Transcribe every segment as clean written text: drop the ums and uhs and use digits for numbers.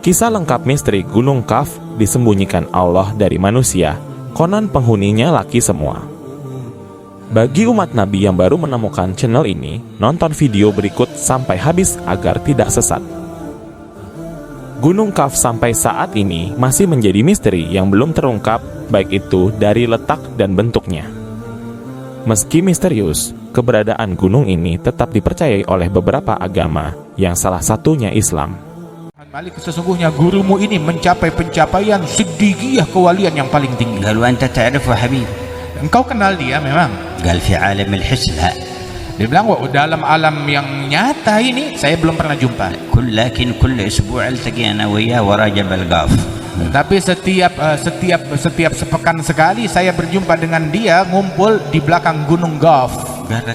Kisah lengkap misteri Gunung Kaf disembunyikan Allah dari manusia, konon penghuninya laki semua. Bagi umat Nabi yang baru menemukan channel ini, nonton video berikut sampai habis agar tidak sesat. Gunung Kaf sampai saat ini masih menjadi misteri yang belum terungkap, baik itu dari letak dan bentuknya. Meski misterius, keberadaan gunung ini tetap dipercayai oleh beberapa agama, yang salah satunya Islam. Malik, sesungguhnya gurumu ini mencapai pencapaian siddiqiyah kewalian yang paling tinggi. قال وأنت تعرفه حبيب Engkau kenal dia memang? قال في عالم الحس لا Dia bilang, wah, dalam alam yang nyata ini saya belum pernah jumpa. لكن كل أسبوع ألتقي أنا وياه وراء جبل قاف. Tapi setiap sepekan sekali saya berjumpa dengan dia ngumpul di belakang Gunung Gaf.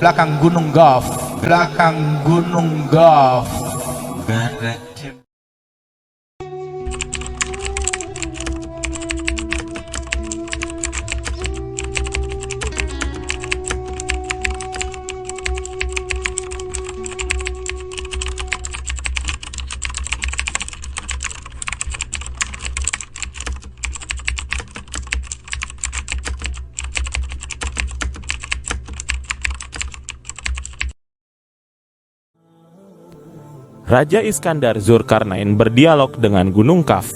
Belakang Gunung Gaf. Belakang Gunung Gaf. Raja Iskandar Zulkarnain berdialog dengan Gunung Kaf.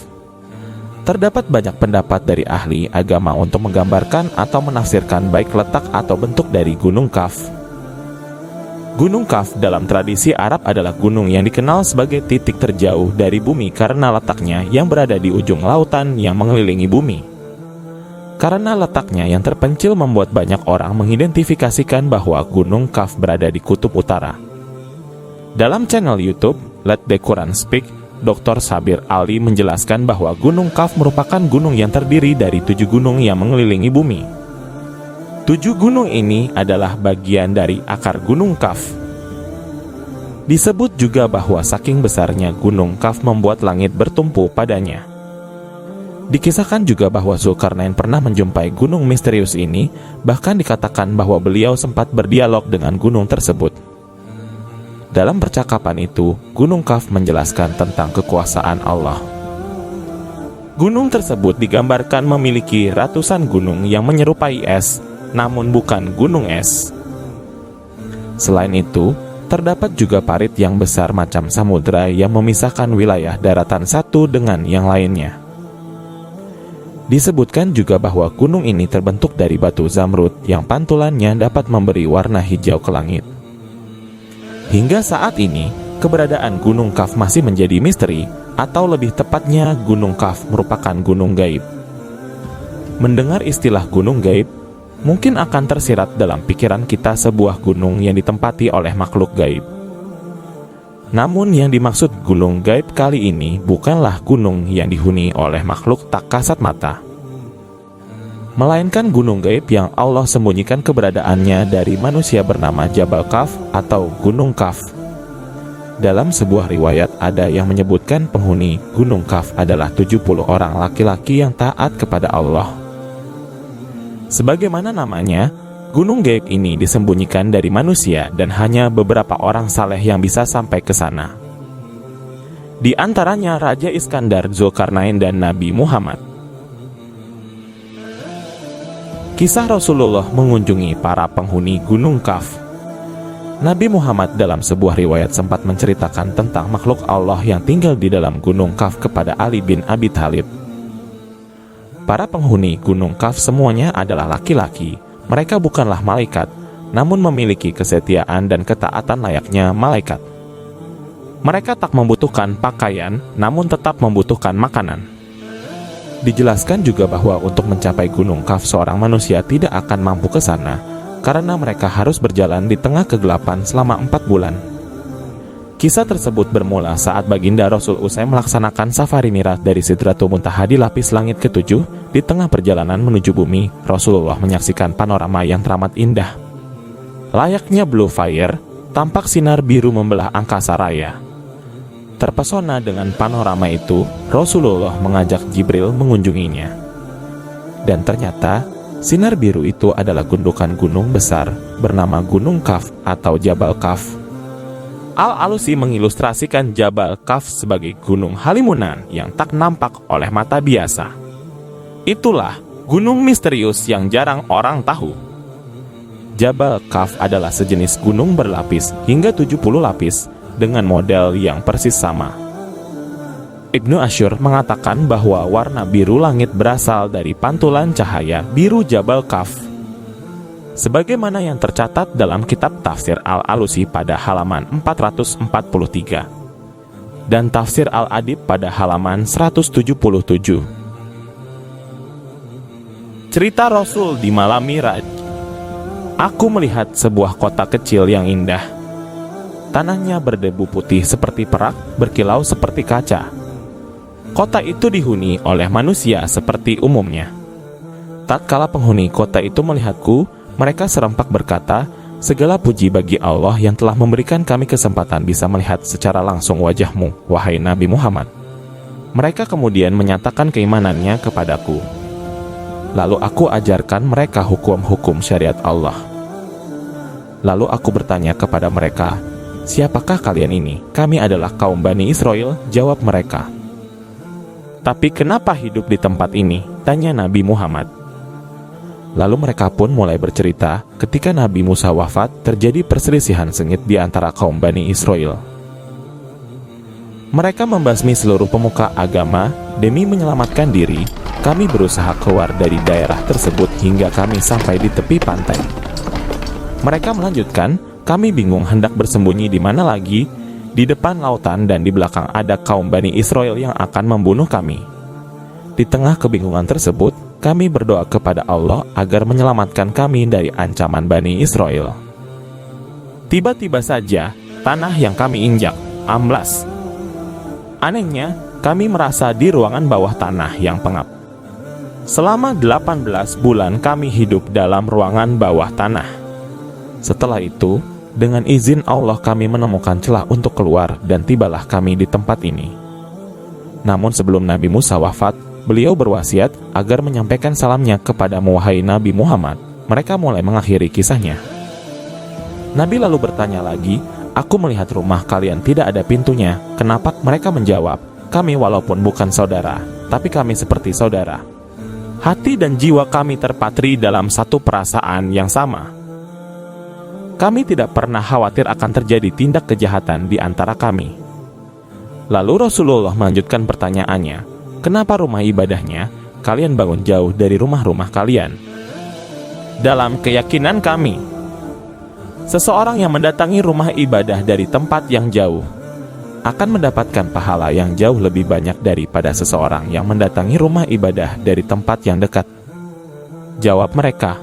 Terdapat banyak pendapat dari ahli agama untuk menggambarkan atau menafsirkan baik letak atau bentuk dari Gunung Kaf. Gunung Kaf dalam tradisi Arab adalah gunung yang dikenal sebagai titik terjauh dari bumi karena letaknya yang berada di ujung lautan yang mengelilingi bumi. Karena letaknya yang terpencil membuat banyak orang mengidentifikasikan bahwa Gunung Kaf berada di kutub utara. Dalam channel YouTube Let the Quran Speak, Dr. Sabir Ali menjelaskan bahwa Gunung Kaf merupakan gunung yang terdiri dari 7 gunung yang mengelilingi bumi. 7 gunung ini adalah bagian dari akar Gunung Kaf. Disebut juga bahwa saking besarnya Gunung Kaf membuat langit bertumpu padanya. Dikisahkan juga bahwa Zulkarnain pernah menjumpai gunung misterius ini, bahkan dikatakan bahwa beliau sempat berdialog dengan gunung tersebut. Dalam percakapan itu, Gunung Kaf menjelaskan tentang kekuasaan Allah. Gunung tersebut digambarkan memiliki ratusan gunung yang menyerupai es, namun bukan gunung es. Selain itu, terdapat juga parit yang besar macam samudra yang memisahkan wilayah daratan satu dengan yang lainnya. Disebutkan juga bahwa gunung ini terbentuk dari batu zamrud yang pantulannya dapat memberi warna hijau ke langit. Hingga saat ini, keberadaan Gunung Kaf masih menjadi misteri, atau lebih tepatnya Gunung Kaf merupakan gunung gaib. Mendengar istilah gunung gaib, mungkin akan tersirat dalam pikiran kita sebuah gunung yang ditempati oleh makhluk gaib. Namun yang dimaksud gunung gaib kali ini bukanlah gunung yang dihuni oleh makhluk tak kasat mata, melainkan gunung gaib yang Allah sembunyikan keberadaannya dari manusia bernama Jabal Kaf atau Gunung Kaf. Dalam sebuah riwayat ada yang menyebutkan penghuni Gunung Kaf adalah 70 orang laki-laki yang taat kepada Allah. Sebagaimana namanya, gunung gaib ini disembunyikan dari manusia dan hanya beberapa orang saleh yang bisa sampai ke sana. Di antaranya Raja Iskandar Zulkarnain dan Nabi Muhammad. Kisah Rasulullah mengunjungi para penghuni Gunung Kaf. Nabi Muhammad dalam sebuah riwayat sempat menceritakan tentang makhluk Allah yang tinggal di dalam Gunung Kaf kepada Ali bin Abi Thalib. Para penghuni Gunung Kaf semuanya adalah laki-laki. Mereka bukanlah malaikat, namun memiliki kesetiaan dan ketaatan layaknya malaikat. Mereka tak membutuhkan pakaian, namun tetap membutuhkan makanan. Dijelaskan juga bahwa untuk mencapai Gunung Kaf seorang manusia tidak akan mampu ke sana, karena mereka harus berjalan di tengah kegelapan selama 4 bulan. Kisah tersebut bermula saat baginda Rasul usai melaksanakan safari mi'raj dari Sidratul Muntaha di lapis langit ke-7. Di tengah perjalanan menuju bumi, Rasulullah menyaksikan panorama yang teramat indah. Layaknya Blue Fire, tampak sinar biru membelah angkasa raya. Terpesona dengan panorama itu, Rasulullah mengajak Jibril mengunjunginya. Dan ternyata, sinar biru itu adalah gundukan gunung besar bernama Gunung Kaf atau Jabal Kaf. Al-Alusi mengilustrasikan Jabal Kaf sebagai gunung halimunan yang tak nampak oleh mata biasa. Itulah gunung misterius yang jarang orang tahu. Jabal Kaf adalah sejenis gunung berlapis hingga 70 lapis dengan model yang persis sama. Ibnu Ashur mengatakan bahwa warna biru langit berasal dari pantulan cahaya biru Jabal Kaf, sebagaimana yang tercatat dalam kitab tafsir Al-Alusi pada halaman 443 dan tafsir Al-Adib pada halaman 177. Cerita Rasul di malam Miraj. Aku melihat sebuah kota kecil yang indah. Tanahnya berdebu putih seperti perak, berkilau seperti kaca. Kota itu dihuni oleh manusia seperti umumnya. Tatkala penghuni kota itu melihatku, mereka serempak berkata, "Segala puji bagi Allah yang telah memberikan kami kesempatan bisa melihat secara langsung wajahmu, wahai Nabi Muhammad." Mereka kemudian menyatakan keimanannya kepadaku. Lalu aku ajarkan mereka hukum-hukum syariat Allah. Lalu aku bertanya kepada mereka, "Siapakah kalian ini?" "Kami adalah kaum Bani Israel," jawab mereka. "Tapi kenapa hidup di tempat ini?" tanya Nabi Muhammad. Lalu mereka pun mulai bercerita, ketika Nabi Musa wafat, terjadi perselisihan sengit di antara kaum Bani Israel. Mereka membasmi seluruh pemuka agama demi menyelamatkan diri. Kami berusaha keluar dari daerah tersebut hingga kami sampai di tepi pantai. Mereka melanjutkan, "Kami bingung hendak bersembunyi di mana lagi. Di depan lautan dan di belakang ada kaum Bani Israel yang akan membunuh kami." Di tengah kebingungan tersebut, kami berdoa kepada Allah agar menyelamatkan kami dari ancaman Bani Israel. Tiba-tiba saja, tanah yang kami injak amblas. Anehnya, kami merasa di ruangan bawah tanah yang pengap. Selama 18 bulan kami hidup dalam ruangan bawah tanah. Setelah itu, dengan izin Allah kami menemukan celah untuk keluar dan tibalah kami di tempat ini. Namun sebelum Nabi Musa wafat, beliau berwasiat agar menyampaikan salamnya kepada wahai Nabi Muhammad. Mereka mulai mengakhiri kisahnya. Nabi lalu bertanya lagi, "Aku melihat rumah kalian tidak ada pintunya. Kenapa?" Mereka menjawab, "Kami walaupun bukan saudara, tapi kami seperti saudara. Hati dan jiwa kami terpatri dalam satu perasaan yang sama. Kami tidak pernah khawatir akan terjadi tindak kejahatan di antara kami." Lalu Rasulullah melanjutkan pertanyaannya, "Kenapa rumah ibadahnya kalian bangun jauh dari rumah-rumah kalian?" "Dalam keyakinan kami, seseorang yang mendatangi rumah ibadah dari tempat yang jauh akan mendapatkan pahala yang jauh lebih banyak daripada seseorang yang mendatangi rumah ibadah dari tempat yang dekat." Jawab mereka,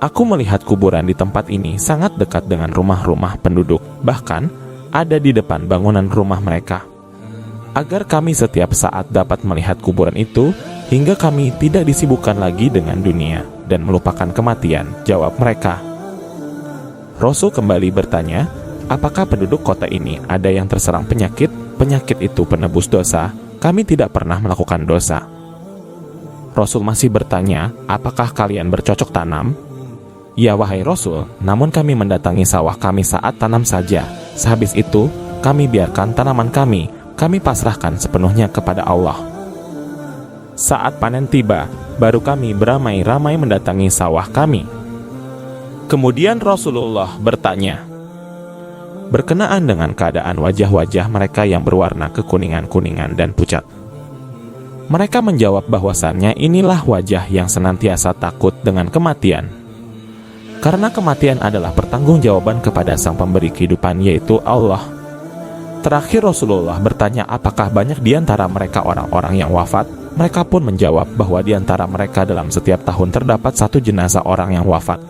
"Aku melihat kuburan di tempat ini sangat dekat dengan rumah-rumah penduduk, bahkan ada di depan bangunan rumah mereka. Agar kami setiap saat dapat melihat kuburan itu, hingga kami tidak disibukkan lagi dengan dunia dan melupakan kematian." Jawab mereka. Rasul kembali bertanya, "Apakah penduduk kota ini ada yang terserang penyakit? Penyakit itu penebus dosa. Kami tidak pernah melakukan dosa." Rasul masih bertanya, "Apakah kalian bercocok tanam?" "Ya wahai Rasul, namun kami mendatangi sawah kami saat tanam saja. Sehabis itu, kami biarkan tanaman kami pasrahkan sepenuhnya kepada Allah. Saat panen tiba, baru kami beramai-ramai mendatangi sawah kami." Kemudian Rasulullah bertanya, berkenaan dengan keadaan wajah-wajah mereka yang berwarna kekuningan-kuningan dan pucat. Mereka menjawab bahwasannya inilah wajah yang senantiasa takut dengan kematian. Karena kematian adalah pertanggungjawaban kepada Sang Pemberi kehidupan, yaitu Allah. Terakhir Rasulullah bertanya apakah banyak di antara mereka orang-orang yang wafat. Mereka pun menjawab bahwa di antara mereka dalam setiap tahun terdapat satu jenazah orang yang wafat.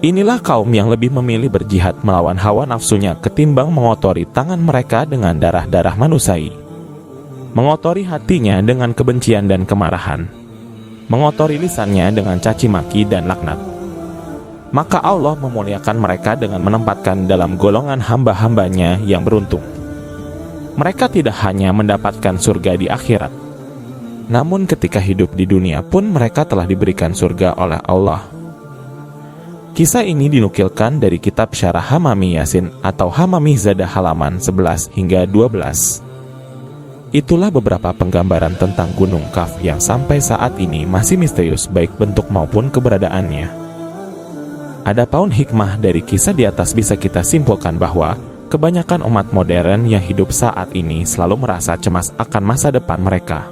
Inilah kaum yang lebih memilih berjihad melawan hawa nafsunya ketimbang mengotori tangan mereka dengan darah-darah manusia, mengotori hatinya dengan kebencian dan kemarahan, mengotori lisannya dengan caci maki dan laknat. Maka Allah memuliakan mereka dengan menempatkan dalam golongan hamba-hambanya yang beruntung. Mereka tidak hanya mendapatkan surga di akhirat, namun ketika hidup di dunia pun mereka telah diberikan surga oleh Allah. Kisah ini dinukilkan dari kitab Syarah Hamami Yasin atau Hamami Zadah halaman 11 hingga 12. Itulah beberapa penggambaran tentang Gunung Kaf yang sampai saat ini masih misterius baik bentuk maupun keberadaannya. Adapun hikmah dari kisah di atas bisa kita simpulkan bahwa kebanyakan umat modern yang hidup saat ini selalu merasa cemas akan masa depan mereka.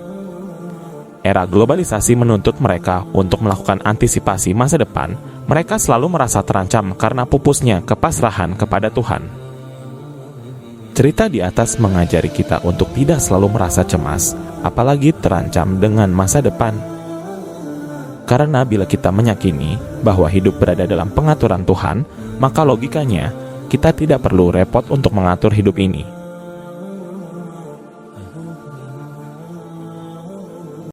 Era globalisasi menuntut mereka untuk melakukan antisipasi masa depan. Mereka selalu merasa terancam karena pupusnya kepasrahan kepada Tuhan. Cerita di atas mengajari kita untuk tidak selalu merasa cemas, apalagi terancam dengan masa depan. Karena bila kita meyakini bahwa hidup berada dalam pengaturan Tuhan, maka logikanya kita tidak perlu repot untuk mengatur hidup ini.